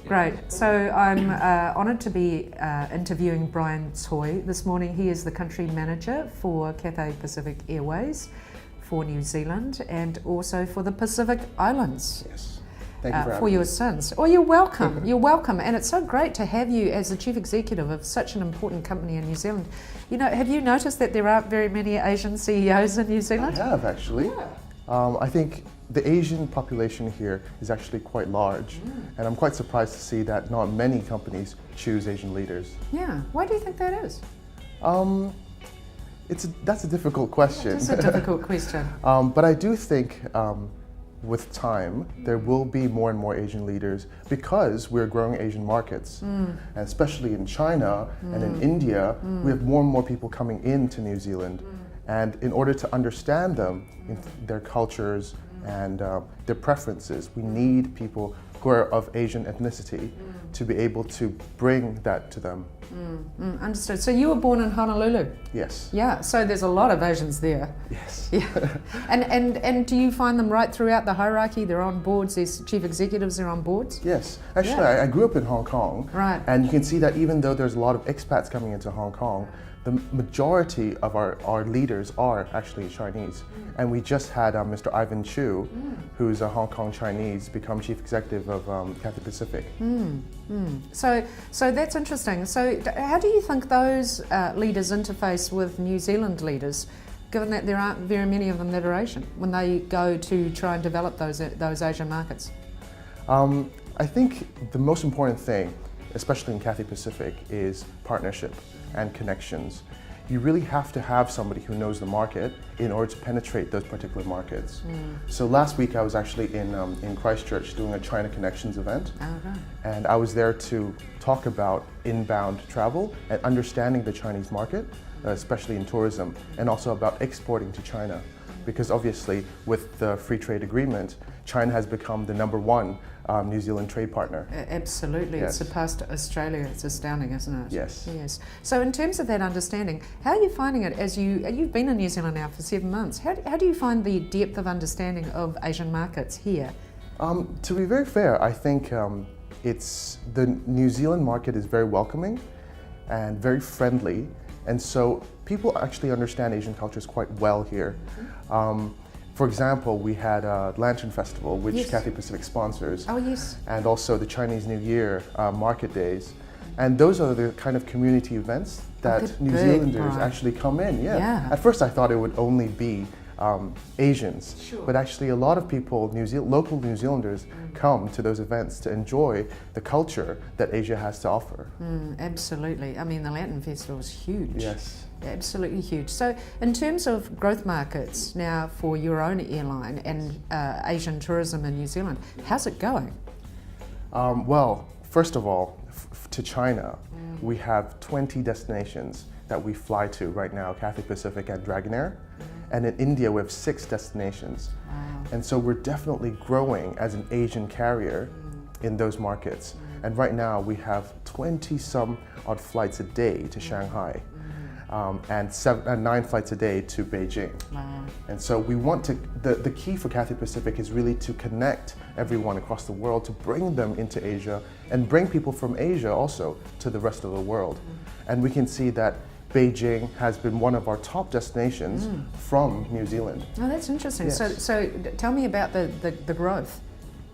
Great. So I'm honoured to be interviewing Brian Tsoi this morning. He is the country manager for Cathay Pacific Airways for New Zealand and also for the Pacific Islands. Yes. Thank you for your sins. Oh, you're welcome. You're welcome. And it's so great to have you as the chief executive of such an important company in New Zealand. You know, have you noticed that there aren't very many Asian CEOs in New Zealand? I have, actually. Yeah. I think the Asian population here is actually quite large, and I'm quite surprised to see that not many companies choose Asian leaders. Yeah. Why do you think that is? That's a difficult question. It's a difficult question. But I do think with time, there will be more and more Asian leaders because we're growing Asian markets. And especially in China and in India, we have more and more people coming into New Zealand. And in order to understand them, their cultures and their preferences, we need people who are of Asian ethnicity to be able to bring that to them. Understood. So you were born in Honolulu? Yes. Yeah, so there's a lot of Asians there. Yes. Yeah. And do you find them right throughout the hierarchy? They're on boards, there's chief executives, they're on boards? Yes. Actually, I grew up in Hong Kong. Right. And you can see that even though there's a lot of expats coming into Hong Kong, the majority of our leaders are actually Chinese. And we just had Mr. Ivan Chu, who's a Hong Kong Chinese, become chief executive of Cathay Pacific. So that's interesting. So how do you think those leaders interface with New Zealand leaders, given that there aren't very many of them that are Asian, when they go to try and develop those Asian markets? I think the most important thing, especially in Cathay Pacific, is partnership and connections. You really have to have somebody who knows the market in order to penetrate those particular markets. So last week I was actually in Christchurch doing a China Connections event. And I was there to talk about inbound travel and understanding the Chinese market, especially in tourism, and also about exporting to China. Because obviously with the free trade agreement, China has become the #1 New Zealand trade partner. Absolutely, Yes. It's surpassed Australia. It's astounding, isn't it? Yes. Yes. So in terms of that understanding, how are you finding it as you've been in New Zealand now for 7 months? How do you find the depth of understanding of Asian markets here? To be very fair, I think the New Zealand market is very welcoming and very friendly, and so people actually understand Asian cultures quite well here. For example, we had a Lantern Festival, which Cathay Pacific sponsors. Oh, yes. And also the Chinese New Year market days. And those are the kind of community events that New Zealanders actually come in. Yeah. At first I thought it would only be Asians, but actually a lot of people, local New Zealanders, come to those events to enjoy the culture that Asia has to offer. Absolutely. I mean, the Lantern Festival is huge. Yes. Absolutely huge. So in terms of growth markets now for your own airline and Asian tourism in New Zealand, how's it going? Well, first of all, to China, we have 20 destinations that we fly to right now, Cathay Pacific and Dragonair. And in India, we have 6 destinations. Wow. And so we're definitely growing as an Asian carrier in those markets. And right now, we have 20-some odd flights a day to Shanghai. And 9 flights a day to Beijing. Wow. And so we want to, the key for Cathay Pacific is really to connect everyone across the world, to bring them into Asia, and bring people from Asia also to the rest of the world. And we can see that Beijing has been one of our top destinations from New Zealand. Oh, that's interesting. Yes. So tell me about the growth.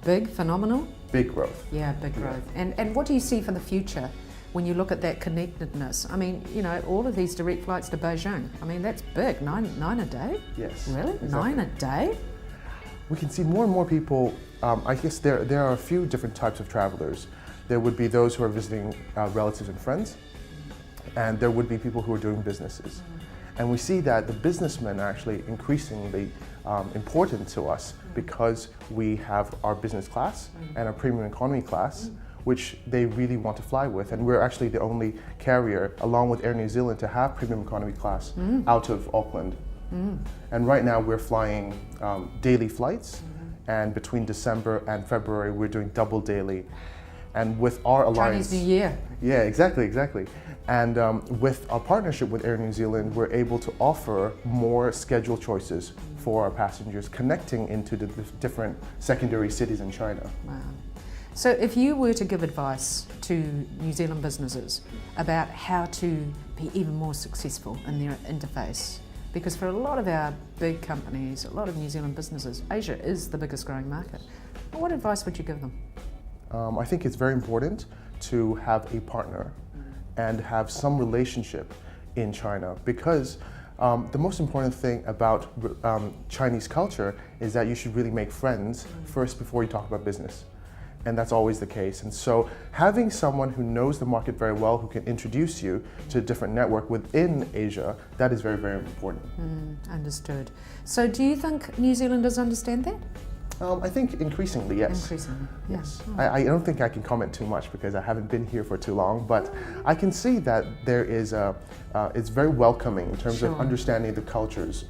Big, phenomenal? Big growth. Yeah, big growth. And what do you see for the future when you look at that connectedness? I mean, you know, all of these direct flights to Beijing, I mean, that's big. Nine a day? Yes. Really? Exactly. 9 a day? We can see more and more people. I guess there are a few different types of travelers. There would be those who are visiting relatives and friends, and there would be people who are doing businesses. And we see that the businessmen are actually increasingly important to us because we have our business class and our premium economy class, which they really want to fly with. And we're actually the only carrier, along with Air New Zealand, to have premium economy class out of Auckland. And right now we're flying daily flights, and between December and February we're doing double daily. And with our alliance— Chinese New Year. Yeah, exactly. And with our partnership with Air New Zealand, we're able to offer more schedule choices for our passengers, connecting into the different secondary cities in China. Wow. So if you were to give advice to New Zealand businesses about how to be even more successful in their interface, because for a lot of our big companies, a lot of New Zealand businesses, Asia is the biggest growing market. What advice would you give them? I think it's very important to have a partner and have some relationship in China, because the most important thing about Chinese culture is that you should really make friends first before you talk about business. And that's always the case. And so having someone who knows the market very well, who can introduce you to a different network within Asia, that is very, very important. Understood. So do you think New Zealanders understand that? I think increasingly, yes. Increasingly, yes. I don't think I can comment too much because I haven't been here for too long, but I can see that there is it's very welcoming in terms of understanding the cultures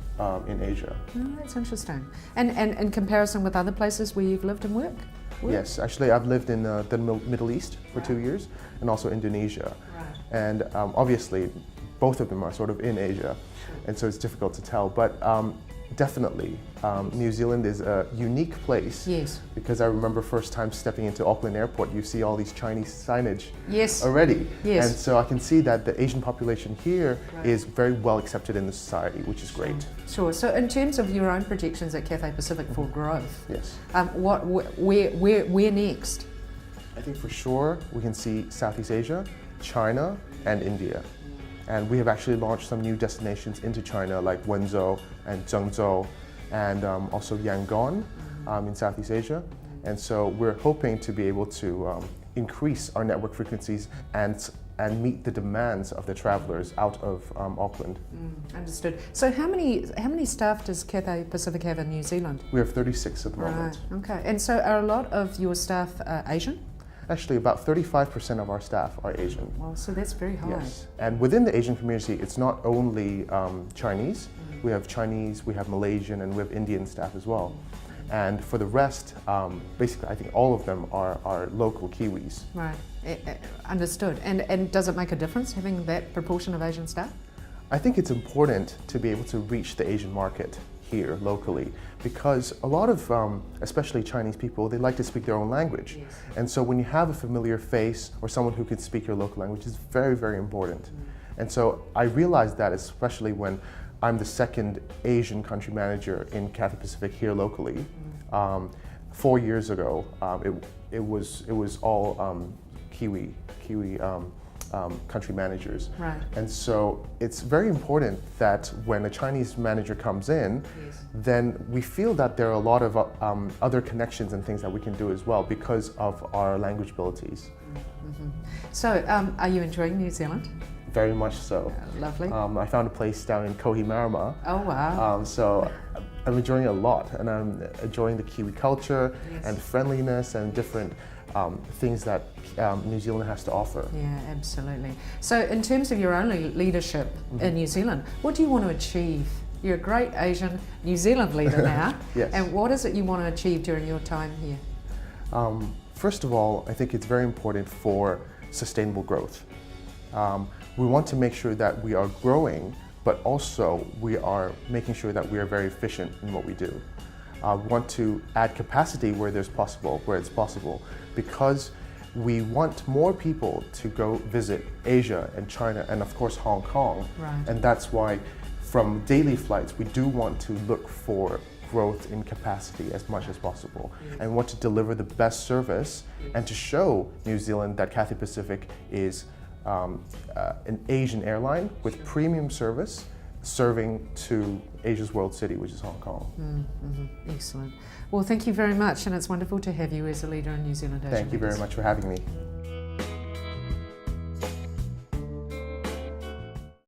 in Asia. That's interesting. And in comparison with other places where you've lived and worked? Yes, actually I've lived in the Middle East for 2 years and also Indonesia. And obviously both of them are sort of in Asia, and so it's difficult to tell. But definitely, New Zealand is a unique place. Yes. Because I remember first time stepping into Auckland Airport, you see all these Chinese signage yes. already. Yes. And so I can see that the Asian population here is very well accepted in the society, which is great. Sure. So in terms of your own projections at Cathay Pacific for growth, yes. Where next? I think for sure we can see Southeast Asia, China, and India. And we have actually launched some new destinations into China, like Wenzhou and Zhengzhou, and also Yangon in Southeast Asia. And so we're hoping to be able to increase our network frequencies and meet the demands of the travelers out of Auckland. Understood. So how many staff does Cathay Pacific have in New Zealand? We have 36 at the moment. Right. Okay. And so are a lot of your staff Asian? Actually, about 35% of our staff are Asian. Well, so that's very high. Yes, and within the Asian community, it's not only Chinese. We have Chinese, we have Malaysian, and we have Indian staff as well. And for the rest, basically, I think all of them are local Kiwis. Right, understood. And does it make a difference having that proportion of Asian staff? I think it's important to be able to reach the Asian market here locally, because a lot of, especially Chinese people, they like to speak their own language. Yes. And so when you have a familiar face or someone who can speak your local language, it's very, very important. And so I realized that, especially when I'm the second Asian country manager in Cathay Pacific here locally. 4 years ago, it was all Kiwi country managers. Right. And so it's very important that when a Chinese manager comes in, then we feel that there are a lot of other connections and things that we can do as well because of our language abilities. So are you enjoying New Zealand? Very much so. Lovely. I found a place down in Kohimarama. Oh wow. So I'm enjoying it a lot, and I'm enjoying the Kiwi culture and friendliness and different things that New Zealand has to offer. Yeah, absolutely. So in terms of your own leadership in New Zealand, what do you want to achieve? You're a great Asian New Zealand leader now. Yes. And what is it you want to achieve during your time here? First of all, I think it's very important for sustainable growth. We want to make sure that we are growing, but also we are making sure that we are very efficient in what we do. We want to add capacity where it's possible, because we want more people to go visit Asia and China and of course Hong Kong. Right. And that's why from daily flights we do want to look for growth in capacity as much as possible, and want to deliver the best service and to show New Zealand that Cathay Pacific is an Asian airline with premium service serving to Asia's world city, which is Hong Kong. Excellent. Well, thank you very much, and it's wonderful to have you as a leader in New Zealand Asian Thank you very much for having me.